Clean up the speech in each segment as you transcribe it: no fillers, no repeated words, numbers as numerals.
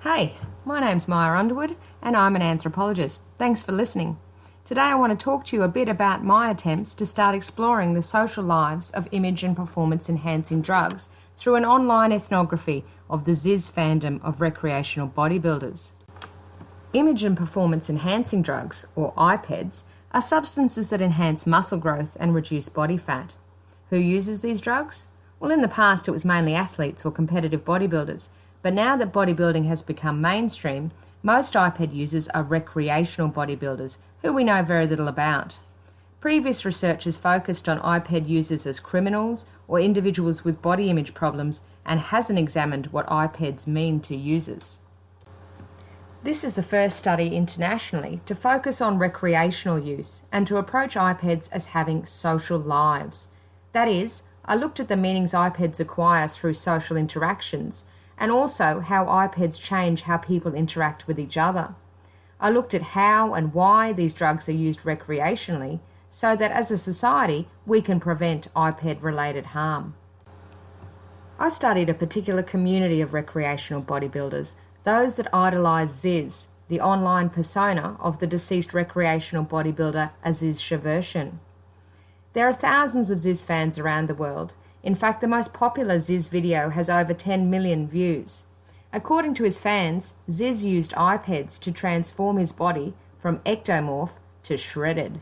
Hey, my name's Maya Underwood and I'm an anthropologist. Thanks for listening. Today I want to talk to you a bit about my attempts to start exploring the social lives of image and performance enhancing drugs through an online ethnography of the Zyzz fandom of recreational bodybuilders. Image and performance enhancing drugs, or IPEDs, are substances that enhance muscle growth and reduce body fat. Who uses these drugs? Well, in the past it was mainly athletes or competitive bodybuilders, but now that bodybuilding has become mainstream, most IPED users are recreational bodybuilders who we know very little about. Previous research has focused on IPED users as criminals or individuals with body image problems and hasn't examined what IPEDs mean to users. This is the first study internationally to focus on recreational use and to approach IPEDs as having social lives. That is, I looked at the meanings IPEDs acquire through social interactions and also how IPEDs change how people interact with each other. I looked at how and why these drugs are used recreationally so that as a society we can prevent IPED-related harm. I studied a particular community of recreational bodybuilders, those that idolise Zyzz, the online persona of the deceased recreational bodybuilder Aziz Shavershan. There are thousands of Zyzz fans around the world. In fact, the most popular Zyzz video has over 10 million views. According to his fans, Zyzz used IPEDs to transform his body from ectomorph to shredded.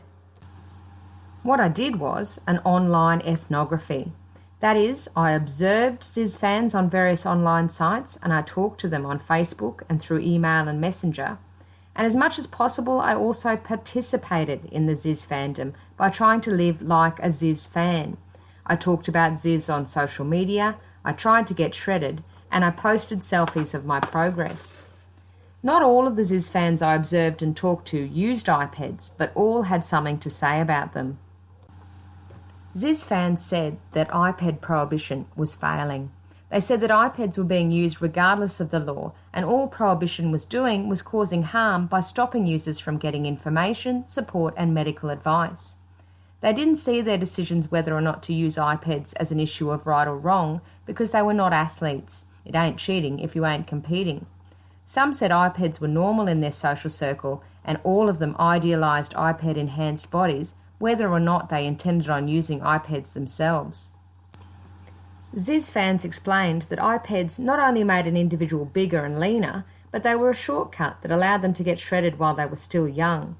What I did was an online ethnography. That is, I observed Zyzz fans on various online sites and I talked to them on Facebook and through email and messenger. And as much as possible, I also participated in the Zyzz fandom by trying to live like a Zyzz fan. I talked about Zyzz on social media, I tried to get shredded, and I posted selfies of my progress. Not all of the Zyzz fans I observed and talked to used IPEDs, but all had something to say about them. Zyzz fans said that IPED prohibition was failing. They said that IPEDs were being used regardless of the law, and all prohibition was doing was causing harm by stopping users from getting information, support, and medical advice. They didn't see their decisions whether or not to use IPEDs as an issue of right or wrong because they were not athletes. It ain't cheating if you ain't competing. Some said IPEDs were normal in their social circle and all of them idealised IPED-enhanced bodies whether or not they intended on using IPEDs themselves. Zyzz fans explained that IPEDs not only made an individual bigger and leaner, but they were a shortcut that allowed them to get shredded while they were still young.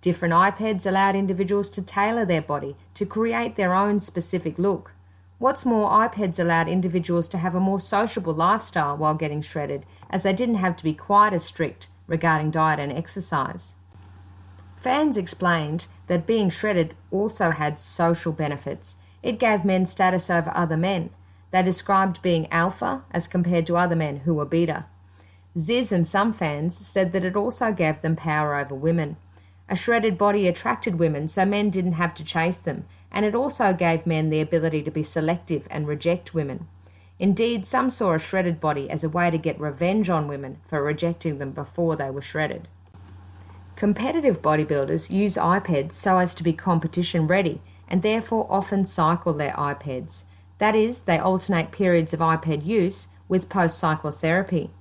Different IPEDs allowed individuals to tailor their body to create their own specific look. What's more, IPEDs allowed individuals to have a more sociable lifestyle while getting shredded, as they didn't have to be quite as strict regarding diet and exercise. Fans explained that being shredded also had social benefits. It gave men status over other men. They described being alpha as compared to other men who were beta. Zyzz and some fans said that it also gave them power over women. A shredded body attracted women so men didn't have to chase them, and it also gave men the ability to be selective and reject women. Indeed, some saw a shredded body as a way to get revenge on women for rejecting them before they were shredded. Competitive bodybuilders use IPEDs so as to be competition ready and therefore often cycle their IPEDs. That is, they alternate periods of IPED use with post-cycle therapy.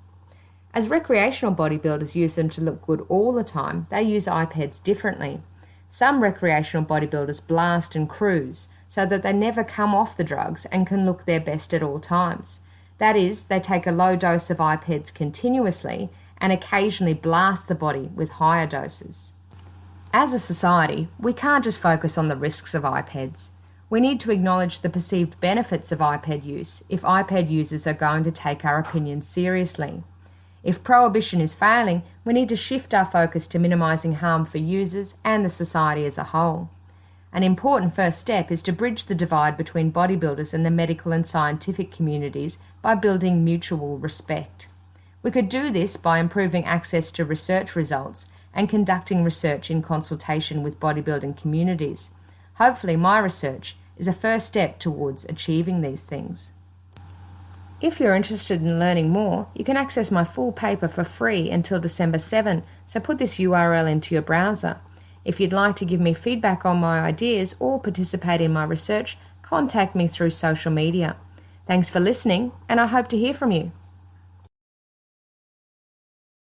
As recreational bodybuilders use them to look good all the time, they use IPEDs differently. Some recreational bodybuilders blast and cruise so that they never come off the drugs and can look their best at all times. That is, they take a low dose of IPEDs continuously and occasionally blast the body with higher doses. As a society, we can't just focus on the risks of IPEDs. We need to acknowledge the perceived benefits of IPED use if IPED users are going to take our opinions seriously. If prohibition is failing, we need to shift our focus to minimising harm for users and the society as a whole. An important first step is to bridge the divide between bodybuilders and the medical and scientific communities by building mutual respect. We could do this by improving access to research results and conducting research in consultation with bodybuilding communities. Hopefully, my research is a first step towards achieving these things. If you're interested in learning more, you can access my full paper for free until December 7, so put this URL into your browser. If you'd like to give me feedback on my ideas or participate in my research, contact me through social media. Thanks for listening, and I hope to hear from you.